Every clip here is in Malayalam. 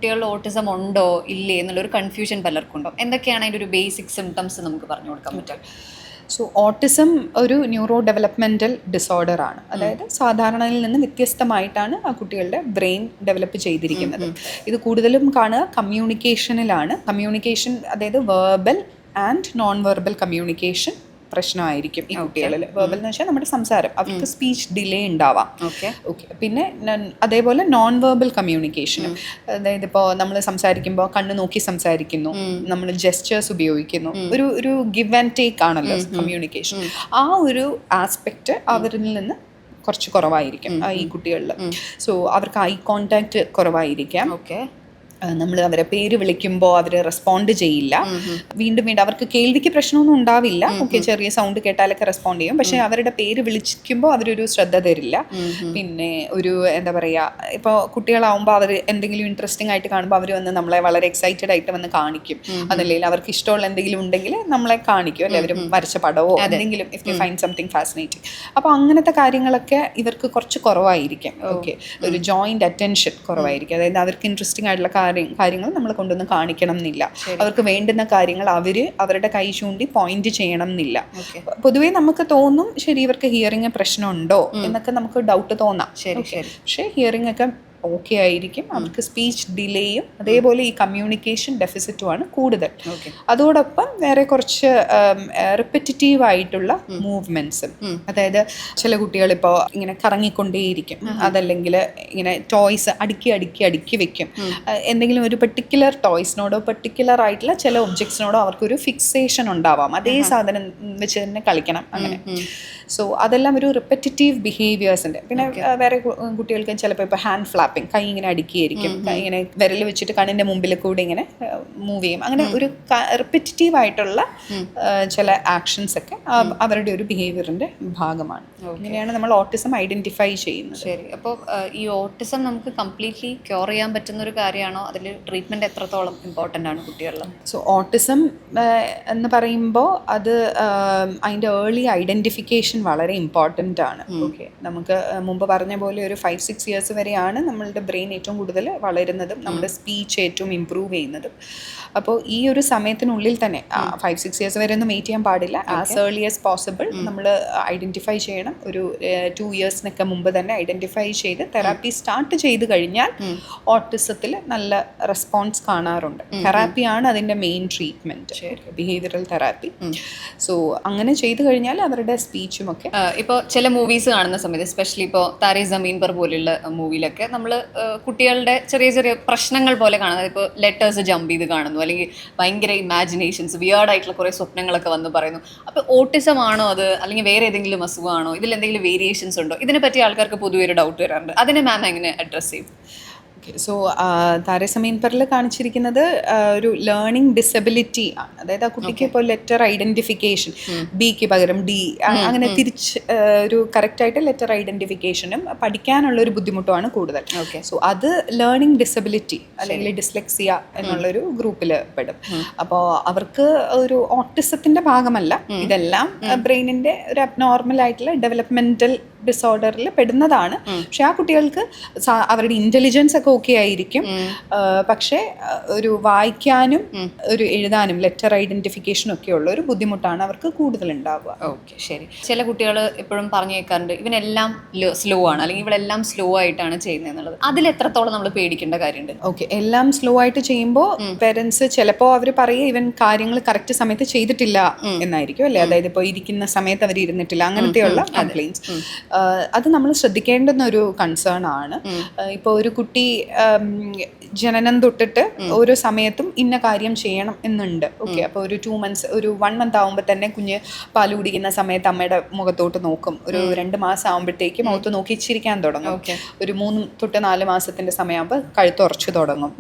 കുട്ടികളിൽ ഓട്ടിസം ഉണ്ടോ ഇല്ലേ എന്നുള്ളൊരു കൺഫ്യൂഷൻ പലർക്കും ഉണ്ടോ? എന്തൊക്കെയാണ് അതിൻ്റെ ഒരു ബേസിക് സിംറ്റംസ് നമുക്ക് പറഞ്ഞു കൊടുക്കാൻ പറ്റും? സോ ഓട്ടിസം ഒരു ന്യൂറോ ഡെവലപ്മെൻറ്റൽ ഡിസോർഡർ ആണ്. അതായത് സാധാരണയിൽ നിന്ന് വ്യത്യസ്തമായിട്ടാണ് ആ കുട്ടികളുടെ ബ്രെയിൻ ഡെവലപ്പ് ചെയ്തിരിക്കുന്നത്. ഇത് കൂടുതലും കാണുക കമ്മ്യൂണിക്കേഷനിലാണ്. കമ്മ്യൂണിക്കേഷൻ, അതായത് verbal and non verbal communication പ്രശ്നമായിരിക്കും ഈ കുട്ടികളിൽ. വെർബൽ എന്ന് വെച്ചാൽ നമ്മുടെ സംസാരം, അവർക്ക് സ്പീച്ച് ഡിലേ ഉണ്ടാവാം. ഓക്കെ. പിന്നെ അതേപോലെ നോൺ വെർബൽ കമ്മ്യൂണിക്കേഷനും, അതായത് ഇപ്പോൾ നമ്മൾ സംസാരിക്കുമ്പോൾ കണ്ണ് നോക്കി സംസാരിക്കുന്നു, നമ്മൾ ജെസ്റ്റേഴ്സ് ഉപയോഗിക്കുന്നു, ഒരു ഗിവ് ആൻഡ് ടേക്ക് ആണല്ലോ കമ്മ്യൂണിക്കേഷൻ. ആ ഒരു ആസ്പെക്റ്റ് അവരിൽ നിന്ന് കുറച്ച് കുറവായിരിക്കും ഈ കുട്ടികളിൽ. സോ അവർക്ക് ഐ കോണ്ടാക്ട് കുറവായിരിക്കാം. ഓക്കെ. നമ്മൾ അവരെ പേര് വിളിക്കുമ്പോൾ അവർ റെസ്പോണ്ട് ചെയ്യില്ല. വീണ്ടും അവർക്ക് കേൾവിക്ക് പ്രശ്നമൊന്നും ഉണ്ടാവില്ല. ഓക്കെ, ചെറിയ സൗണ്ട് കേട്ടാലൊക്കെ റെസ്പോണ്ട് ചെയ്യും. പക്ഷെ അവരുടെ പേര് വിളിക്കുമ്പോൾ അവരൊരു ശ്രദ്ധ തരില്ല. പിന്നെ ഒരു എന്താ പറയുക, ഇപ്പോൾ കുട്ടികളാവുമ്പോൾ അവർ എന്തെങ്കിലും ഇൻട്രസ്റ്റിംഗ് ആയിട്ട് കാണുമ്പോൾ അവർ വന്ന് നമ്മളെ വളരെ എക്സൈറ്റഡ് ആയിട്ട് വന്ന് കാണിക്കും. അതല്ലെങ്കിൽ അവർക്ക് ഇഷ്ടമുള്ള എന്തെങ്കിലും ഉണ്ടെങ്കിൽ നമ്മളെ കാണിക്കും, അല്ലെ അവർ വരച്ച പടവോ എന്തെങ്കിലും, if they find something fascinating. അപ്പോൾ അങ്ങനത്തെ കാര്യങ്ങളൊക്കെ ഇവർക്ക് കുറച്ച് കുറവായിരിക്കും. ഓക്കെ, ഒരു ജോയിന്റ് അറ്റൻഷൻ കുറവായിരിക്കും. അതായത് അവർക്ക് ഇൻട്രസ്റ്റിംഗ് ആയിട്ടുള്ള കാര്യങ്ങൾ നമ്മൾ കൊണ്ടൊന്ന് കാണിക്കണം എന്നില്ല. അവർക്ക് വേണ്ടുന്ന കാര്യങ്ങൾ അവരുടെ കൈ ചൂണ്ടി പോയിന്റ് ചെയ്യണം എന്നില്ല. പൊതുവേ നമുക്ക് തോന്നും ശരി ഇവർക്ക് ഹിയറിംഗ് പ്രശ്നമുണ്ടോ എന്നൊക്കെ നമുക്ക് ഡൗട്ട് തോന്നാം. പക്ഷേ ഹിയറിംഗ് ഒക്കെ ഓക്കെ ആയിരിക്കും. അവർക്ക് സ്പീച്ച് ഡിലേയും അതേപോലെ ഈ കമ്മ്യൂണിക്കേഷൻ ഡെഫിസിറ്റുമാണ് കൂടുതൽ. അതോടൊപ്പം വേറെ കുറച്ച് റിപ്പറ്റീവ് ആയിട്ടുള്ള മൂവ്മെന്റ്സും, അതായത് ചില കുട്ടികൾ ഇപ്പോൾ ഇങ്ങനെ കറങ്ങിക്കൊണ്ടേയിരിക്കും, അതല്ലെങ്കിൽ ഇങ്ങനെ ടോയ്സ് അടുക്കി വെക്കും. എന്തെങ്കിലും ഒരു പെർട്ടിക്കുലർ ടോയ്സിനോടോ പെർട്ടിക്കുലർ ആയിട്ടുള്ള ചില ഒബ്ജക്ട്സിനോടോ അവർക്കൊരു ഫിക്സേഷൻ ഉണ്ടാവാം. അതേ സാധനം വെച്ച് തന്നെ കളിക്കണം അങ്ങനെ. സോ അതെല്ലാം ഒരു റിപ്പറ്റീവ് ബിഹേവിയേഴ്സിൻ്റെ. പിന്നെ വേറെ കുട്ടികൾക്ക് ചിലപ്പോൾ ഇപ്പോൾ ഹാൻഡ് ഫ്ലാപ്പിംഗ്, കൈ ഇങ്ങനെ അടുക്കിയായിരിക്കും, കൈ ഇങ്ങനെ വിരൽ വെച്ചിട്ട് കണ്ണിൻ്റെ മുമ്പിൽ കൂടി ഇങ്ങനെ മൂവ് ചെയ്യും. അങ്ങനെ ഒരു റിപ്പറ്റീവ് ആയിട്ടുള്ള ചില ആക്ഷൻസ് ഒക്കെ അവരുടെ ഒരു ബിഹേവിയറിൻ്റെ ഭാഗമാണ്. ഇങ്ങനെയാണ് നമ്മൾ ഓട്ടിസം ഐഡൻറ്റിഫൈ ചെയ്യുന്നത്. ശരി. അപ്പോൾ ഈ ഓട്ടിസം നമുക്ക് കംപ്ലീറ്റ്ലി ക്യൂർ ചെയ്യാൻ പറ്റുന്ന ഒരു കാര്യമാണോ? അതിൽ ട്രീറ്റ്മെൻറ്റ് എത്രത്തോളം ഇമ്പോർട്ടൻ്റ് ആണ് കുട്ടികളിൽ? സോ ഓട്ടിസം എന്ന് പറയുമ്പോൾ അത് അതിൻ്റെ ഏർലി ഐഡൻറ്റിഫിക്കേഷൻ വളരെ ഇമ്പോർട്ടൻ്റ് ആണ്. ഓക്കെ, നമുക്ക് മുമ്പ് പറഞ്ഞ പോലെ ഒരു 5-6 ഇയേഴ്സ് വരെയാണ് നമ്മളുടെ ബ്രെയിൻ ഏറ്റവും കൂടുതൽ വളരുന്നതും നമ്മുടെ സ്പീച്ച് ഏറ്റവും ഇംപ്രൂവ് ചെയ്യുന്നതും. അപ്പോൾ ഈ ഒരു സമയത്തിനുള്ളിൽ തന്നെ 5-6 ഇയേഴ്സ് വരെ ഒന്നും വെയിറ്റ് ചെയ്യാൻ പാടില്ല. ആസ് ഏർലി ആസ് പോസിബിൾ നമ്മൾ ഐഡൻറ്റിഫൈ ചെയ്യണം. ഒരു 2 ഇയേഴ്സിനൊക്കെ മുമ്പ് തന്നെ ഐഡൻറ്റിഫൈ ചെയ്ത് തെറാപ്പി സ്റ്റാർട്ട് ചെയ്ത് കഴിഞ്ഞാൽ ഓട്ടിസത്തിൽ നല്ല റെസ്പോൺസ് കാണാറുണ്ട്. തെറാപ്പിയാണ് അതിൻ്റെ main treatment, behavioural therapy. So അങ്ങനെ ചെയ്ത് കഴിഞ്ഞാൽ അവരുടെ സ്പീച്ചും ഒക്കെ. ഇപ്പോൾ ചില മൂവീസ് കാണുന്ന സമയത്ത്, എസ്പെഷ്യലി ഇപ്പോൾ താരേ സമീൻ പർ പോലുള്ള മൂവിയിലൊക്കെ നമ്മൾ കുട്ടികളുടെ ചെറിയ ചെറിയ പ്രശ്നങ്ങൾ പോലെ കാണുന്നത്, ഇപ്പോൾ ലെറ്റേഴ്സ് ജമ്പ് ചെയ്ത് കാണുന്നു, അല്ലെങ്കിൽ ഭയങ്കര ഇമാജിനേഷൻസ്, വിയേർഡായിട്ടുള്ള കുറേ സ്വപ്നങ്ങളൊക്കെ വന്ന് പറയുന്നു. അപ്പോൾ ഓട്ടിസം ആണോ അത്, അല്ലെങ്കിൽ വേറെ ഏതെങ്കിലും അസുഖമാണോ, ഇതിൽ എന്തെങ്കിലും വേരിയേഷൻസ് ഉണ്ടോ? ഇതിനെപ്പറ്റി ആൾക്കാർക്ക് പൊതുവെ ഒരു ഡൗട്ട് വരാറുണ്ട്. അതിനെ മാം എങ്ങനെ അഡ്രസ്സ് ചെയ്യും? സോ താരേ സമീൻ പറിൽ കാണിച്ചിരിക്കുന്നത് ഒരു ലേണിംഗ് ഡിസബിലിറ്റി ആണ്. അതായത് ആ കുട്ടിക്ക് ഇപ്പോൾ ലെറ്റർ ഐഡൻറ്റിഫിക്കേഷൻ, ബിക്ക് പകരം ഡി, അങ്ങനെ തിരിച്ച് ഒരു കറക്റ്റായിട്ട് ലെറ്റർ ഐഡൻറ്റിഫിക്കേഷനും പഠിക്കാനുള്ള ഒരു ബുദ്ധിമുട്ടുമാണ് കൂടുതൽ. സോ അത് ലേണിംഗ് ഡിസബിലിറ്റി അല്ലെങ്കിൽ ഡിസ്ലെക്സിയ എന്നുള്ളൊരു ഗ്രൂപ്പിൽ പെടും. അപ്പോൾ അവർക്ക് ഒരു ഓട്ടിസത്തിൻ്റെ ഭാഗമല്ല, ഇതെല്ലാം ബ്രെയിനിൻ്റെ ഒരു അബ്നോർമൽ ആയിട്ടുള്ള ഡെവലപ്മെൻറ്റൽ ഡിസോർഡറിൽ പെടുന്നതാണ്. പക്ഷെ ആ കുട്ടികൾക്ക് അവരുടെ ഇൻ്റലിജൻസ് ഒക്കെ ഓക്കെ ആയിരിക്കും, പക്ഷേ ഒരു വായിക്കാനും ഒരു എഴുതാനും ലെറ്റർ ഐഡന്റിഫിക്കേഷനും ഒക്കെ ഉള്ള ഒരു ബുദ്ധിമുട്ടാണ് അവർക്ക് കൂടുതൽ ഉണ്ടാവുക. ഓക്കെ, ശരി. ചില കുട്ടികൾ എപ്പോഴും പറഞ്ഞു കേൾക്കാറുണ്ട് ഇവനെല്ലാം സ്ലോ ആണ്, അല്ലെങ്കിൽ ഇവളെല്ലാം സ്ലോ ആയിട്ടാണ് ചെയ്യുന്നത് എന്നുള്ളത്. അതിൽ എത്രത്തോളം നമ്മൾ പേടിക്കേണ്ട കാര്യമുണ്ട്? ഓക്കെ, എല്ലാം സ്ലോ ആയിട്ട് ചെയ്യുമ്പോൾ പേരൻസ് ചിലപ്പോൾ അവർ പറയുക ഇവൻ കാര്യങ്ങൾ കറക്റ്റ് സമയത്ത് ചെയ്തിട്ടില്ല എന്നായിരിക്കും, അല്ലേ? അതായത് ഇപ്പോൾ ഇരിക്കുന്ന സമയത്ത് അവർ ഇരുന്നിട്ടില്ല, അങ്ങനത്തെയുള്ള കംപ്ലയിൻസ്. അത് നമ്മൾ ശ്രദ്ധിക്കേണ്ടുന്ന ഒരു കൺസേൺ ആണ്. ഇപ്പോൾ ഒരു കുട്ടി ജനനം തൊട്ടിട്ട് ഓരോ സമയത്തും ഇന്ന കാര്യം ചെയ്യണം എന്നുണ്ട്. ഓക്കെ, അപ്പോൾ ഒരു 2 months, ഒരു 1 month ആകുമ്പോൾ തന്നെ കുഞ്ഞ് പാല് കുടിക്കുന്ന സമയത്ത് അമ്മയുടെ മുഖത്തോട്ട് നോക്കും. ഒരു 2 മാസം ആകുമ്പോഴത്തേക്ക് മുഖത്ത് നോക്കി ചിരിക്കാൻ തുടങ്ങും. ഒരു 3 തൊട്ട് 4 മാസത്തിന്റെ സമയമാകുമ്പോൾ കഴുത്തുറച്ചു തുടങ്ങും.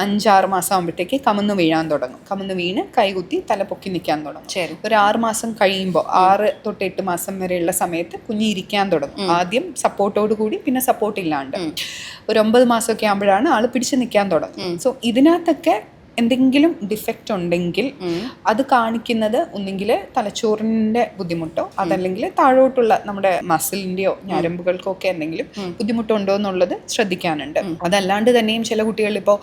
5-6 മാസം ആകുമ്പോഴത്തേക്ക് കമന്ന് വീഴാൻ തുടങ്ങും. കമന്ന് വീണ് കൈകുത്തി തല പൊക്കി നിൽക്കാൻ തുടങ്ങും. ഒരു 6 മാസം കഴിയുമ്പോൾ, 6 തൊട്ട് 8 മാസം വരെയുള്ള സമയത്ത് കുഞ്ഞ് ഇരിക്കാൻ തുടങ്ങും. ആദ്യം സപ്പോർട്ടോട് കൂടി, പിന്നെ സപ്പോർട്ട് ഇല്ലാണ്ട്. ഒരു 9 മാസമൊക്കെ ആകുമ്പോഴാണ് ആൾ പിടിച്ച് നിൽക്കാൻ തുടങ്ങും. സോ ഇതിനകത്തൊക്കെ എന്തെങ്കിലും ഡിഫക്റ്റ് ഉണ്ടെങ്കിൽ അത് കാണിക്കുന്നത് ഒന്നെങ്കിൽ തലച്ചോറിൻ്റെ ബുദ്ധിമുട്ടോ അതല്ലെങ്കിൽ താഴോട്ടുള്ള നമ്മുടെ മസിലിൻ്റെയോ ഞരമ്പുകൾക്കോ ഒക്കെ എന്തെങ്കിലും ബുദ്ധിമുട്ടുണ്ടോ എന്നുള്ളത് ശ്രദ്ധിക്കാനുണ്ട്. അതല്ലാണ്ട് തന്നെയും ചില കുട്ടികൾ ഇപ്പോൾ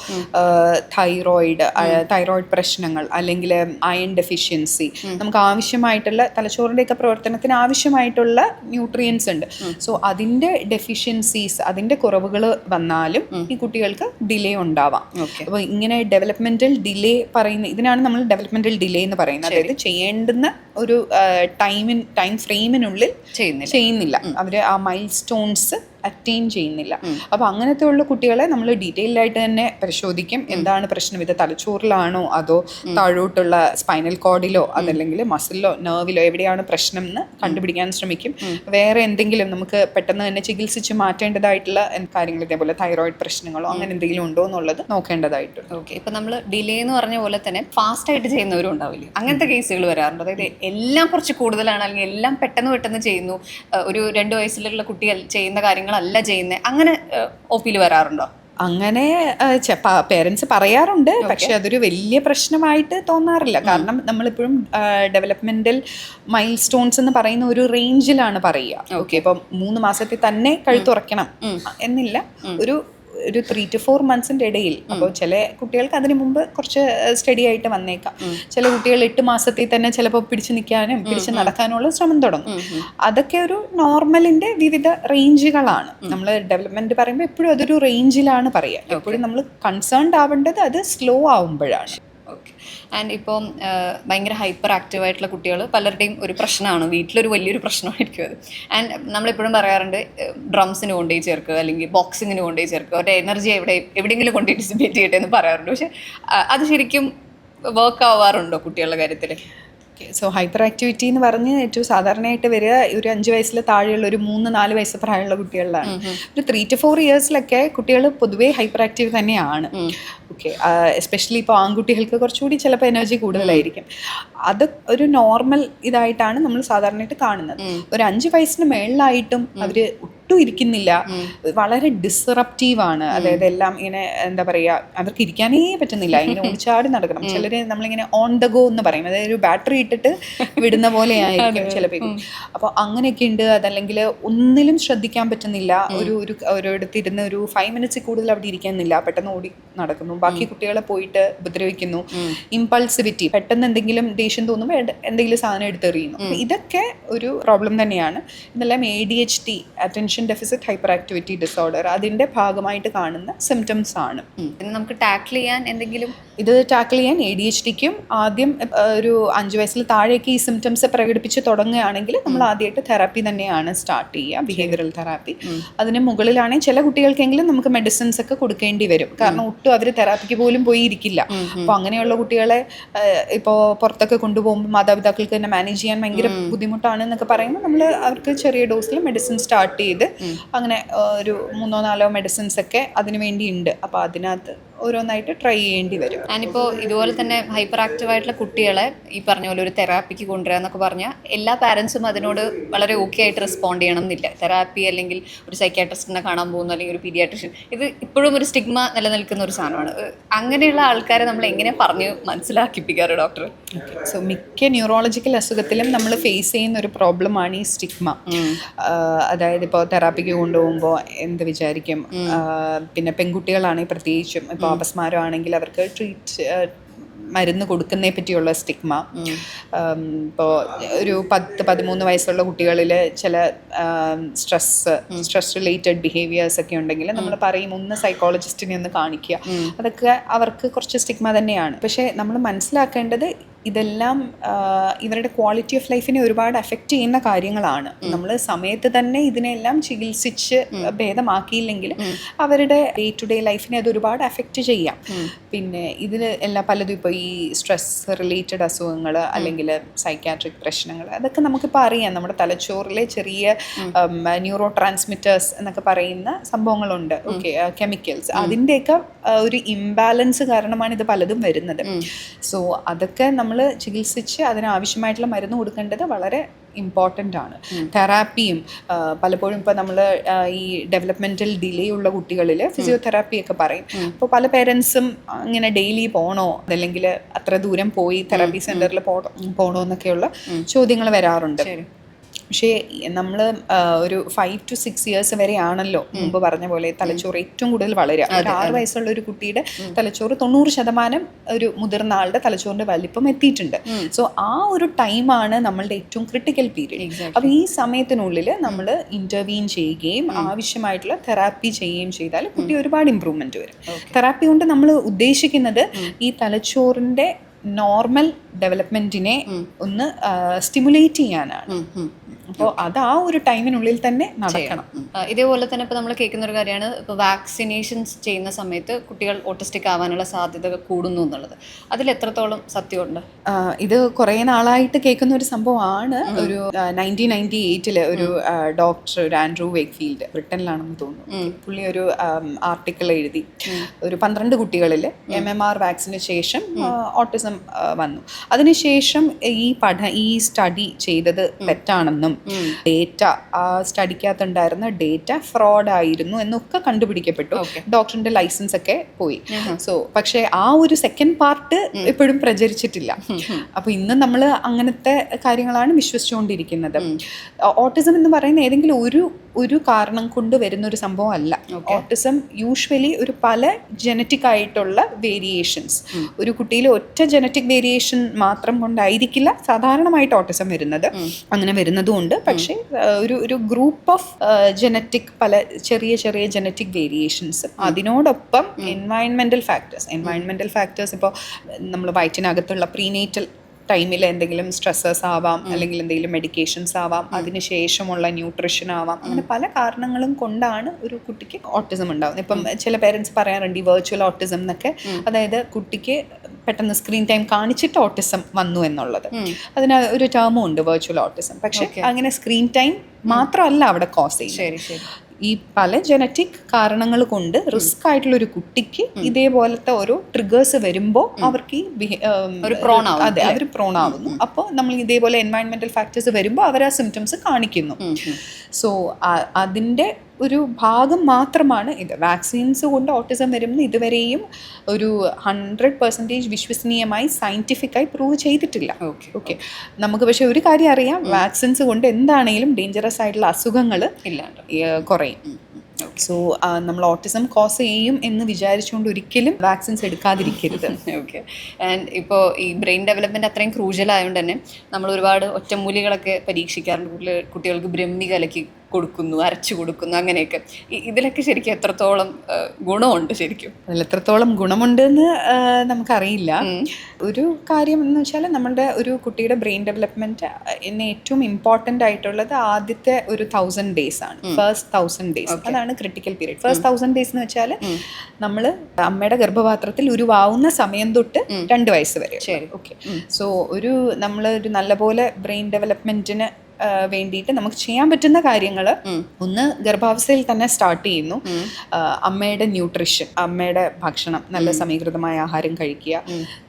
തൈറോയിഡ് പ്രശ്നങ്ങൾ അല്ലെങ്കിൽ അയൺ ഡെഫിഷ്യൻസി, നമുക്ക് ആവശ്യമായിട്ടുള്ള തലച്ചോറിൻ്റെയൊക്കെ പ്രവർത്തനത്തിന് ആവശ്യമായിട്ടുള്ള ന്യൂട്രിയൻസ് ഉണ്ട്. സോ അതിൻ്റെ ഡെഫിഷ്യൻസീസ്, അതിൻ്റെ കുറവുകൾ വന്നാലും ഈ കുട്ടികൾക്ക് ഡിലേ ഉണ്ടാവാം. അപ്പോൾ ഇങ്ങനെ ഡെവലപ്മെന്റൽ ഡിലേ ഇതിനാണ് നമ്മൾ ഡെവലപ്മെന്റൽ ഡിലേ എന്ന് പറയുന്നത്. അതായത് ചെയ്യേണ്ടുന്ന ഒരു ടൈം ഫ്രെയിമിനുള്ളിൽ ചെയ്യുന്നില്ല, അവർ ആ മൈൽ സ്റ്റോൺസ് അറ്റൈൻ ചെയ്യുന്നില്ല. അപ്പോൾ അങ്ങനത്തെ ഉള്ള കുട്ടികളെ നമ്മൾ ഡീറ്റെയിൽഡ് ആയിട്ട് തന്നെ പരിശോധിക്കും. എന്താണ് പ്രശ്നം, ഇത് തലച്ചോറിലാണോ അതോ താഴോട്ടുള്ള സ്പൈനൽ കോഡിലോ അതല്ലെങ്കിൽ മസിലിലോ നെർവിലോ എവിടെയാണ് പ്രശ്നം എന്ന് കണ്ടുപിടിക്കാൻ ശ്രമിക്കും. വേറെ എന്തെങ്കിലും നമുക്ക് പെട്ടെന്ന് തന്നെ ചികിത്സിച്ച് മാറ്റേണ്ടതായിട്ടുള്ള കാര്യങ്ങൾ, ഇതേപോലെ തൈറോയിഡ് പ്രശ്നങ്ങളോ അങ്ങനെ എന്തെങ്കിലും ഉണ്ടോ എന്നുള്ളത് നോക്കേണ്ടതായിട്ടുണ്ട്. ഓക്കെ, ഇപ്പം നമ്മൾ ഡിലേ എന്ന് പറഞ്ഞ പോലെ തന്നെ ഫാസ്റ്റ് ആയിട്ട് ചെയ്യുന്നവരും ഉണ്ടാവില്ലേ, അങ്ങനത്തെ കേസുകൾ വരാറുണ്ട്. അതായത് എല്ലാം കുറച്ച് കൂടുതലാണ് അല്ലെങ്കിൽ എല്ലാം പെട്ടെന്ന് ചെയ്യുന്നു, ഒരു 2 വയസ്സിലുള്ള കുട്ടികൾ ചെയ്യുന്ന കാര്യങ്ങളല്ല ചെയ്യുന്നത്, അങ്ങനെ ഒപ്പിയിൽ വരാറുണ്ടോ? അങ്ങനെ പേരൻസ് പറയാറുണ്ട്, പക്ഷെ അതൊരു വലിയ പ്രശ്നമായിട്ട് തോന്നാറില്ല. കാരണം നമ്മളിപ്പോഴും ഡെവലപ്മെന്റൽ മൈൽ സ്റ്റോൺസ് എന്ന് പറയുന്ന ഒരു റേഞ്ചിലാണ് പറയുക. ഓക്കെ, ഇപ്പം 3 മാസത്തിൽ തന്നെ കഴുത്തുറക്കണം എന്നില്ല, ഒരു 3 to 4 months ഇടയിൽ. അപ്പോൾ ചില കുട്ടികൾക്ക് അതിന് മുമ്പ് കുറച്ച് സ്റ്റഡി ആയിട്ട് വന്നേക്കാം. ചില കുട്ടികൾ 8 മാസത്തിൽ തന്നെ ചിലപ്പോൾ പിടിച്ചു നിൽക്കാനും പിടിച്ചു നടക്കാനുള്ള ശ്രമം തുടങ്ങും. അതൊക്കെ ഒരു നോർമലിന്റെ വിവിധ റേഞ്ചുകളാണ്. നമ്മൾ ഡെവലപ്മെന്റ് പറയുമ്പോൾ എപ്പോഴും അതൊരു റേഞ്ചിലാണ് പറയുക. എപ്പോഴും നമ്മൾ കൺസേൺഡ് ആവേണ്ടത് അത് സ്ലോ ആവുമ്പോഴാണ്. ഓക്കെ, ആൻഡ് ഇപ്പം ഭയങ്കര ഹൈപ്പർ ആക്റ്റീവ് ആയിട്ടുള്ള കുട്ടികൾ പലരുടെയും ഒരു പ്രശ്നമാണ്, വീട്ടിലൊരു വലിയൊരു പ്രശ്നമായിരിക്കും അത്. ആൻഡ് നമ്മളിപ്പോഴും പറയാറുണ്ട് ഡ്രംസിന് കൊണ്ടുപോയി ചേർക്കുക അല്ലെങ്കിൽ ബോക്സിങ്ങിന് കൊണ്ടുപോയി ചേർക്കുക, അവരുടെ എനർജി എവിടെയെങ്കിലും കൊണ്ട് ഡിസിപ്പേറ്റ് ചെയ്യട്ടെ എന്ന് പറയാറുണ്ട്. പക്ഷെ അത് ശരിക്കും വർക്ക് ആവാറുണ്ടോ കുട്ടികളുടെ കാര്യത്തിൽ? സോ ഹൈപ്പർ ആക്ടിവിറ്റി എന്ന് പറഞ്ഞ് ഏറ്റവും സാധാരണയായിട്ട് വരിക ഒരു 5 വയസ്സിൽ താഴെയുള്ള ഒരു 3-4 വയസ്സ് പ്രായമുള്ള കുട്ടികളിലാണ്. ഒരു 3 to 4 ഇയേഴ്സിലൊക്കെ കുട്ടികൾ പൊതുവേ ഹൈപ്പർ ആക്റ്റീവ് തന്നെയാണ്. ഓക്കെ, എസ്പെഷ്യലി ഇപ്പോൾ ആൺകുട്ടികൾക്ക് കുറച്ചുകൂടി ചിലപ്പോൾ എനർജി കൂടുതലായിരിക്കും. അത് ഒരു നോർമൽ ഇതായിട്ടാണ് നമ്മൾ സാധാരണയായിട്ട് കാണുന്നത്. ഒരു 5 വയസ്സിന് മേളിലായിട്ടും അവർ ഒട്ടും ഇരിക്കുന്നില്ല, വളരെ ഡിസ്റപ്റ്റീവ് ആണ്. അതായത് എല്ലാം ഇങ്ങനെ എന്താ പറയുക, അവർക്ക് ഇരിക്കാനേ പറ്റുന്നില്ല, ഇങ്ങനെ ഓടിച്ചാടി നടക്കണം. ചിലർ നമ്മളിങ്ങനെ ഓൺ ദ ഗോ എന്ന് പറയും, അതായത് ഒരു ബാറ്ററി ഇട്ടിട്ട് വിടുന്ന പോലെ ആയിരിക്കും ചിലപ്പോൾ. അപ്പോൾ അങ്ങനെയൊക്കെ ഉണ്ട്. അതല്ലെങ്കിൽ ഒന്നിലും ശ്രദ്ധിക്കാൻ പറ്റുന്നില്ല, ഒരിടത്തിരുന്ന് ഒരു 5 minutes കൂടുതൽ അവിടെ ഇരിക്കുന്നില്ല, പെട്ടെന്ന് ഓടി നടക്കുന്നു, ബാക്കി കുട്ടികളെ പോയിട്ട് ഉപദ്രവിക്കുന്നു. ഇമ്പൾസിവിറ്റി, പെട്ടെന്ന് എന്തെങ്കിലും ദേഷ്യം തോന്നുമ്പോൾ എന്തെങ്കിലും സാധനം എടുത്തെറിയുന്നു. ഇതൊക്കെ ഒരു പ്രോബ്ലം തന്നെയാണ്. ഇതെല്ലാം ADHD, attention deficit hyper activity disorder, അതിന്റെ ഭാഗമായിട്ട് കാണുന്ന സിംറ്റംസ് ആണ്. നമുക്ക് ടാക്കിൾ ചെയ്യാൻ എന്തെങ്കിലും ഇത് ടാക്കിൾ ചെയ്യാൻ ADHDക്കും ആദ്യം ഒരു 5 വയസ്സിൽ താഴേക്ക് ഈ സിംറ്റംസ് പ്രകടിപ്പിച്ച് തുടങ്ങുകയാണെങ്കിൽ നമ്മൾ ആദ്യമായിട്ട് തെറാപ്പി തന്നെയാണ് സ്റ്റാർട്ട് ചെയ്യുക, ബിഹേവിയറൽ തെറാപ്പി. അതിന് മുകളിലാണെങ്കിൽ ചില കുട്ടികൾക്കെങ്കിലും നമുക്ക് മെഡിസിൻസ് ഒക്കെ കൊടുക്കേണ്ടി വരും, കാരണം ഒട്ടും അവർ തെറാപ്പിക്ക് പോലും പോയി ഇരിക്കില്ല. അപ്പോൾ അങ്ങനെയുള്ള കുട്ടികളെ ഇപ്പോൾ പുറത്തൊക്കെ കൊണ്ടുപോകുമ്പോൾ മാതാപിതാക്കൾക്ക് തന്നെ മാനേജ് ചെയ്യാൻ ഭയങ്കര ബുദ്ധിമുട്ടാണ് എന്നൊക്കെ പറയുമ്പോൾ നമ്മൾ അവർക്ക് ചെറിയ ഡോസിൽ മെഡിസിൻ സ്റ്റാർട്ട് ചെയ്ത് അങ്ങനെ ഒരു 3-4 മെഡിസിൻസ് ഒക്കെ അതിനു വേണ്ടി ഉണ്ട്. അപ്പോൾ അതിനകത്ത് ഓരോന്നായിട്ട് ട്രൈ ചെയ്യേണ്ടി വരും. ഞാനിപ്പോൾ ഇതുപോലെ തന്നെ ഹൈപ്പർ ആക്റ്റീവ് ആയിട്ടുള്ള കുട്ടികളെ ഈ പറഞ്ഞ പോലെ ഒരു തെറാപ്പിക്ക് കൊണ്ടുവരിക എന്നൊക്കെ പറഞ്ഞാൽ എല്ലാ പാരൻസും അതിനോട് വളരെ ഓക്കെ ആയിട്ട് റെസ്പോണ്ട് ചെയ്യണം എന്നില്ല. തെറാപ്പി അല്ലെങ്കിൽ ഒരു സൈക്യാട്രിസ്റ്റിനെ കാണാൻ പോകുന്നു അല്ലെങ്കിൽ ഒരു പീഡിയാട്രിഷ്യൻ, ഇത് ഇപ്പോഴും ഒരു സ്റ്റിഗ്മ നിലനിൽക്കുന്ന ഒരു സാധനമാണ്. അങ്ങനെയുള്ള ആൾക്കാരെ നമ്മൾ എങ്ങനെ പറഞ്ഞ് മനസ്സിലാക്കിപ്പിക്കാറ് ഡോക്ടർ? സോ മിക്ക ന്യൂറോളജിക്കൽ അസുഖത്തിലും നമ്മൾ ഫേസ് ചെയ്യുന്ന ഒരു പ്രോബ്ലമാണ് ഈ സ്റ്റിഗ്മ. അതായത് ഇപ്പോൾ തെറാപ്പിക്ക് കൊണ്ടുപോകുമ്പോൾ എന്ത് വിചാരിക്കും, പിന്നെ പെൺകുട്ടികളാണെങ്കിൽ പ്രത്യേകിച്ചും ഇപ്പോൾ അപസ്മാരമാണെങ്കിൽ അവർക്ക് മരുന്ന് കൊടുക്കുന്നതിനെ പറ്റിയുള്ള സ്റ്റിഗ്മ. ഇപ്പോൾ ഒരു 10-13 വയസ്സുള്ള കുട്ടികളിൽ ചില സ്ട്രെസ് റിലേറ്റഡ് ബിഹേവിയേഴ്സ് ഒക്കെ ഉണ്ടെങ്കിൽ നമ്മൾ പറയും ഒന്ന് സൈക്കോളജിസ്റ്റിനെ ഒന്ന് കാണിക്കുക. അതൊക്കെ അവർക്ക് കുറച്ച് സ്റ്റിഗ്മ തന്നെയാണ്. പക്ഷേ നമ്മൾ മനസ്സിലാക്കേണ്ടത് ഇതെല്ലാം ഇവരുടെ ക്വാളിറ്റി ഓഫ് ലൈഫിനെ ഒരുപാട് അഫക്റ്റ് ചെയ്യുന്ന കാര്യങ്ങളാണ്. നമ്മൾ സമയത്ത് തന്നെ ഇതിനെല്ലാം ചികിത്സിച്ച് ഭേദമാക്കിയില്ലെങ്കിൽ അവരുടെ ഡേ ടു ഡേ ലൈഫിനെ അത് ഒരുപാട് അഫക്റ്റ് ചെയ്യാം. പിന്നെ ഇതിൽ എല്ലാം പലതും ഇപ്പോൾ ഈ സ്ട്രെസ് റിലേറ്റഡ് അസുഖങ്ങൾ അല്ലെങ്കിൽ സൈക്യാട്രിക് പ്രശ്നങ്ങൾ അതൊക്കെ നമുക്കിപ്പോൾ അറിയാം. നമ്മുടെ തലച്ചോറിലെ ചെറിയ ന്യൂറോ ട്രാൻസ്മിറ്റേഴ്സ് എന്നൊക്കെ പറയുന്ന സംഭവങ്ങളുണ്ട്, ഓക്കെ, കെമിക്കൽസ്, അതിൻ്റെയൊക്കെ ഒരു ഇംബാലൻസ് കാരണമാണ് ഇത് പലതും വരുന്നത്. സോ അതൊക്കെ നമ്മൾ നമ്മൾ ചികിത്സിച്ച് അതിനാവശ്യമായിട്ടുള്ള മരുന്ന് കൊടുക്കേണ്ടത് വളരെ ഇമ്പോർട്ടൻ്റ് ആണ്. തെറാപ്പിയും പലപ്പോഴും ഇപ്പോൾ നമ്മൾ ഈ ഡെവലപ്മെൻറ്റൽ ഡിലേ ഉള്ള കുട്ടികളിൽ ഫിസിയോതെറാപ്പി ഒക്കെ പറയും. അപ്പോൾ പല പേരൻസും ഇങ്ങനെ ഡെയിലി പോകണോ അതല്ലെങ്കിൽ അത്ര ദൂരം പോയി തെറാപ്പി സെൻറ്ററിൽ പോകണോ എന്നൊക്കെയുള്ള ചോദ്യങ്ങൾ വരാറുണ്ട്. പക്ഷേ നമ്മൾ ഒരു 5 to 6 years വരെ ആണല്ലോ മുമ്പ് പറഞ്ഞ പോലെ തലച്ചോറ് ഏറ്റവും കൂടുതൽ വളരുക. ഒരു 6 വയസ്സുള്ള ഒരു കുട്ടിയുടെ തലച്ചോറ് 90% ഒരു മുതിർന്ന ആളുടെ തലച്ചോറിന്റെ വലിപ്പം എത്തിയിട്ടുണ്ട്. സോ ആ ഒരു ടൈമാണ് നമ്മളുടെ ഏറ്റവും ക്രിട്ടിക്കൽ പീരീഡ്. അപ്പോൾ ഈ സമയത്തിനുള്ളിൽ നമ്മൾ ഇന്റർവീൻ ചെയ്യുകയും ആവശ്യമായിട്ടുള്ള തെറാപ്പി ചെയ്യുകയും ചെയ്താൽ കുട്ടി ഒരുപാട് ഇമ്പ്രൂവ്മെന്റ് വരും. തെറാപ്പി കൊണ്ട് നമ്മൾ ഉദ്ദേശിക്കുന്നത് ഈ തലച്ചോറിന്റെ നോർമൽ ഡെവലപ്മെന്റിനെ ഒന്ന് സ്റ്റിമുലേറ്റ് ചെയ്യാനാണ്. അപ്പോൾ അത് ആ ഒരു ടൈമിനുള്ളിൽ തന്നെ നടക്കണം. ഇതേപോലെ തന്നെ ഇപ്പോൾ നമ്മൾ കേൾക്കുന്ന ഒരു കാര്യമാണ്, ഇപ്പോൾ വാക്സിനേഷൻസ് ചെയ്യുന്ന സമയത്ത് കുട്ടികൾ ഓട്ടിസ്റ്റിക് ആവാനുള്ള സാധ്യത കൂടുന്നു എന്നുള്ളത്. അതിൽ എത്രത്തോളം സത്യമുണ്ട്? ഇത് കുറേ നാളായിട്ട് കേൾക്കുന്ന ഒരു സംഭവമാണ്. ഒരു 1998 ഒരു ഡോക്ടർ, ഒരു ആൻഡ്രൂ വേക്ക്ഫീൽഡ്, ബ്രിട്ടനിലാണെന്ന് തോന്നുന്നു, പുള്ളി ഒരു ആർട്ടിക്കിൾ എഴുതി. ഒരു 12 കുട്ടികളിൽ MMR വാക്സിന് ശേഷം ഓട്ടിസം വന്നു. അതിനുശേഷം ഈ സ്റ്റഡി ചെയ്തത് തെറ്റാണെന്നും ഡേറ്റ ആ സ്റ്റഡിക്കകത്തുണ്ടായിരുന്ന ഡേറ്റ ഫ്രോഡ് ആയിരുന്നു എന്നൊക്കെ കണ്ടുപിടിക്കപ്പെട്ടു. ഡോക്ടറിന്റെ ലൈസൻസ് ഒക്കെ പോയി. സോ പക്ഷേ ആ ഒരു സെക്കൻഡ് പാർട്ട് എപ്പോഴും പ്രചരിച്ചിട്ടില്ല. അപ്പൊ ഇന്ന് നമ്മൾ അങ്ങനത്തെ കാര്യങ്ങളാണ് വിശ്വസിച്ചുകൊണ്ടിരിക്കുന്നത്. ഓട്ടിസം എന്ന് പറയുന്ന ഏതെങ്കിലും ഒരു കാരണം കൊണ്ട് വരുന്ന ഒരു സംഭവം അല്ല. ഓട്ടിസം യൂഷ്വലി ഒരു പല ജനറ്റിക് ആയിട്ടുള്ള വേരിയേഷൻസ്, ഒരു കുട്ടിയിൽ ഒറ്റ ജനറ്റിക് വേരിയേഷൻ മാത്രം കൊണ്ടായിരിക്കില്ല സാധാരണമായിട്ട് ഓട്ടിസം വരുന്നത്. അങ്ങനെ വരുന്നതുകൊണ്ട്, പക്ഷേ ഒരു ഗ്രൂപ്പ് ഓഫ് ജനറ്റിക്, പല ചെറിയ ചെറിയ ജനറ്റിക് വേരിയേഷൻസ്, അതിനോടൊപ്പം എൻവയൺമെന്റൽ ഫാക്ടേഴ്സ് ഇപ്പോൾ നമ്മൾ വയറ്റിനകത്തുള്ള പ്രീനേറ്റൽ ടൈമിൽ എന്തെങ്കിലും സ്ട്രെസ്സസ് ആവാം, അല്ലെങ്കിൽ എന്തെങ്കിലും മെഡിക്കേഷൻസ് ആവാം, അതിനുശേഷമുള്ള ന്യൂട്രീഷൻ ആവാം. അങ്ങനെ പല കാരണങ്ങളും കൊണ്ടാണ് ഒരു കുട്ടിക്ക് ഓട്ടിസം ഉണ്ടാകുന്നത്. ഇപ്പം ചില പേരൻസ് പറയാറുണ്ട് ഈ വെർച്വൽ ഓട്ടിസം എന്നൊക്കെ, അതായത് കുട്ടിക്ക് പെട്ടെന്ന് സ്ക്രീൻ ടൈം കാണിച്ചിട്ട് ഓട്ടിസം വന്നു എന്നുള്ളത്. അതിന് ഒരു ടേമും ഉണ്ട്, വെർച്വൽ ഓട്ടിസം. പക്ഷെ അങ്ങനെ സ്ക്രീൻ ടൈം മാത്രമല്ല അവിടെ കോസ് ചെയ്യുന്നത്. ഈ പല ജനറ്റിക് കാരണങ്ങൾ കൊണ്ട് റിസ്ക് ആയിട്ടുള്ള ഒരു കുട്ടിക്ക് ഇതേപോലത്തെ ഓരോ ട്രിഗേഴ്സ് വരുമ്പോൾ അവർക്ക് അവർ പ്രോൺ ആവുന്നു. അപ്പോൾ നമ്മൾ ഇതേപോലെ എൻവയൺമെന്റൽ ഫാക്ടേഴ്സ് വരുമ്പോൾ അവർ ആ സിംറ്റംസ് കാണിക്കുന്നു. സോ അതിൻ്റെ ഒരു ഭാഗം മാത്രമാണ് ഇത്. വാക്സിൻസ് കൊണ്ട് ഓട്ടിസം വരുന്നത് ഇതുവരെയും ഒരു 100% വിശ്വസനീയമായി സയന്റിഫിക്കായി പ്രൂവ് ചെയ്തിട്ടില്ല. ഓക്കെ, നമുക്ക് പക്ഷെ ഒരു കാര്യം അറിയാം, വാക്സിൻസ് കൊണ്ട് എന്താണെങ്കിലും ഡേഞ്ചറസ് ആയിട്ടുള്ള അസുഖങ്ങൾ കുറയും. സോ നമ്മൾ ഓട്ടിസം കോസ് ചെയ്യും എന്ന് വിചാരിച്ചുകൊണ്ട് ഒരിക്കലും വാക്സിൻസ് എടുക്കാതിരിക്കരുത്. ഓക്കെ. ആൻഡ് ഇപ്പോൾ ഈ ബ്രെയിൻ ഡെവലപ്മെൻറ്റ് അത്രയും ക്രൂഷ്യൽ ആയതുകൊണ്ട് തന്നെ നമ്മൾ ഒരുപാട് ഒറ്റമൂലികളൊക്കെ പരീക്ഷിക്കാറുണ്ട്. കുട്ടികൾക്ക് ബ്രഹ്മി കലക്കി കൊടുക്കുന്നു, അരച്ചു കൊടുക്കുന്നു, അങ്ങനെയൊക്കെ. ഇതിലൊക്കെ ശരിക്കും എത്രത്തോളം ഗുണമുണ്ട്? ശരിക്കും അതിൽ എത്രത്തോളം ഗുണമുണ്ടെന്ന് നമുക്കറിയില്ല. ഒരു കാര്യം എന്ന് വെച്ചാൽ നമ്മളുടെ ഒരു കുട്ടിയുടെ ബ്രെയിൻ ഡെവലപ്മെൻറ്റ് ഏറ്റവും ഇമ്പോർട്ടൻ്റ് ആയിട്ടുള്ളത് ആദ്യത്തെ ഒരു 1000 days ആണ്. ഫസ്റ്റ് 1000 days അതാണ് ക്രിട്ടിക്കൽ പീരീഡ്. ഫസ്റ്റ് 1000 days എന്ന് വെച്ചാൽ നമ്മൾ അമ്മയുടെ ഗർഭപാത്രത്തിൽ ഉരുവാവുന്ന സമയം തൊട്ട് 2 വയസ്സ് വരെ. ഓക്കെ. സോ നമ്മളൊരു നല്ലപോലെ ബ്രെയിൻ ഡെവലപ്മെൻറ്റിന് വേണ്ടിയിട്ട് നമുക്ക് ചെയ്യാൻ പറ്റുന്ന കാര്യങ്ങൾ, ഒന്ന് ഗർഭാവസ്ഥയിൽ തന്നെ സ്റ്റാർട്ട് ചെയ്യുന്നു. അമ്മയുടെ ന്യൂട്രീഷൻ, അമ്മയുടെ ഭക്ഷണം, നല്ല സമീകൃതമായ ആഹാരം കഴിക്കുക.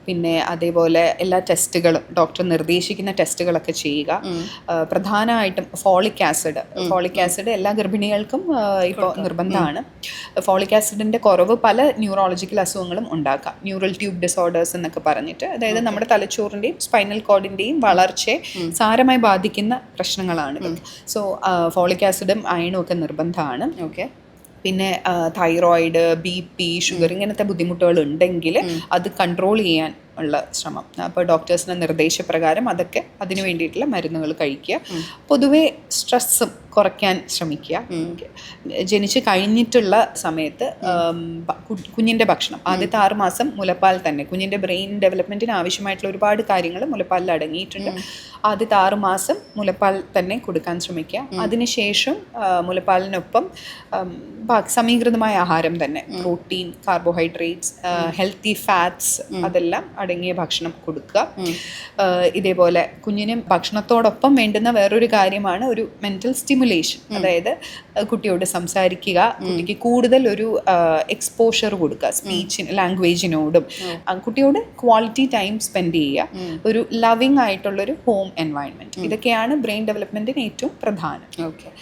പിന്നെ അതേപോലെ എല്ലാ ടെസ്റ്റുകളും, ഡോക്ടർ നിർദ്ദേശിക്കുന്ന ടെസ്റ്റുകളൊക്കെ ചെയ്യുക. പ്രധാനമായിട്ടും ഫോളിക് ആസിഡ് എല്ലാ ഗർഭിണികൾക്കും ഇപ്പോൾ നിർബന്ധമാണ്. ഫോളിക് ആസിഡിൻ്റെ കുറവ് പല ന്യൂറോളജിക്കൽ അസുഖങ്ങളും ഉണ്ടാക്കാം. ന്യൂറൽ ട്യൂബ് ഡിസോർഡേഴ്സ് എന്നൊക്കെ പറഞ്ഞിട്ട്, അതായത് നമ്മുടെ തലച്ചോറിൻ്റെയും സ്പൈനൽ കോഡിൻ്റെയും വളർച്ചയെ സാരമായി ബാധിക്കുന്ന പ്രശ്നങ്ങളാണ്. സോ ഫോളിക് ആസിഡും അയണും ഒക്കെ നിർബന്ധമാണ്. ഓക്കെ. പിന്നെ തൈറോയിഡ്, BP, ഷുഗർ ഇങ്ങനത്തെ ബുദ്ധിമുട്ടുകൾ ഉണ്ടെങ്കിൽ അത് കൺട്രോൾ ചെയ്യാൻ ഉള്ള ശ്രമം. അപ്പോൾ ഡോക്ടേഴ്സിൻ്റെ നിർദ്ദേശപ്രകാരം അതൊക്കെ അതിന് വേണ്ടിയിട്ടുള്ള മരുന്നുകൾ കഴിക്കുക. പൊതുവെ സ്ട്രെസ്സും കുറയ്ക്കാൻ ശ്രമിക്കുക. ജനിച്ച് കഴിഞ്ഞിട്ടുള്ള സമയത്ത് കുഞ്ഞിൻ്റെ ഭക്ഷണം, ആദ്യത്തെ 6 മാസം മുലപ്പാൽ തന്നെ. കുഞ്ഞിൻ്റെ ബ്രെയിൻ ഡെവലപ്മെൻറ്റിന് ആവശ്യമായിട്ടുള്ള ഒരുപാട് കാര്യങ്ങൾ മുലപ്പാലിൽ അടങ്ങിയിട്ടുണ്ട്. ആദ്യത്തെ 6 മാസം മുലപ്പാൽ തന്നെ കൊടുക്കാൻ ശ്രമിക്കുക. അതിനുശേഷം മുലപ്പാലിനൊപ്പം സമീകൃതമായ ആഹാരം തന്നെ, പ്രോട്ടീൻ, കാർബോഹൈഡ്രേറ്റ്സ്, ഹെൽത്തി ഫാറ്റ്സ്, അതെല്ലാം അടങ്ങിയ ഭക്ഷണം കൊടുക്കുക. ഇതേപോലെ കുഞ്ഞിന് ഭക്ഷണത്തോടൊപ്പം വേണ്ടുന്ന വേറൊരു കാര്യമാണ് ഒരു മെൻ്റൽ സ്റ്റിമുലേഷൻ. അതായത് കുട്ടിയോട് സംസാരിക്കുക, കുട്ടിക്ക് കൂടുതൽ ഒരു എക്സ്പോഷർ കൊടുക്കുക ലാംഗ്വേജിനോടും, കുട്ടിയോട് ക്വാളിറ്റി ടൈം സ്പെൻഡ് ചെയ്യുക, ഒരു ലവിങ് ആയിട്ടുള്ളൊരു ഹോം എൻവയൺമെൻറ്റ്. ഇതൊക്കെയാണ് ബ്രെയിൻ ഡെവലപ്മെൻറ്റിന് ഏറ്റവും പ്രധാനം. ഓക്കെ.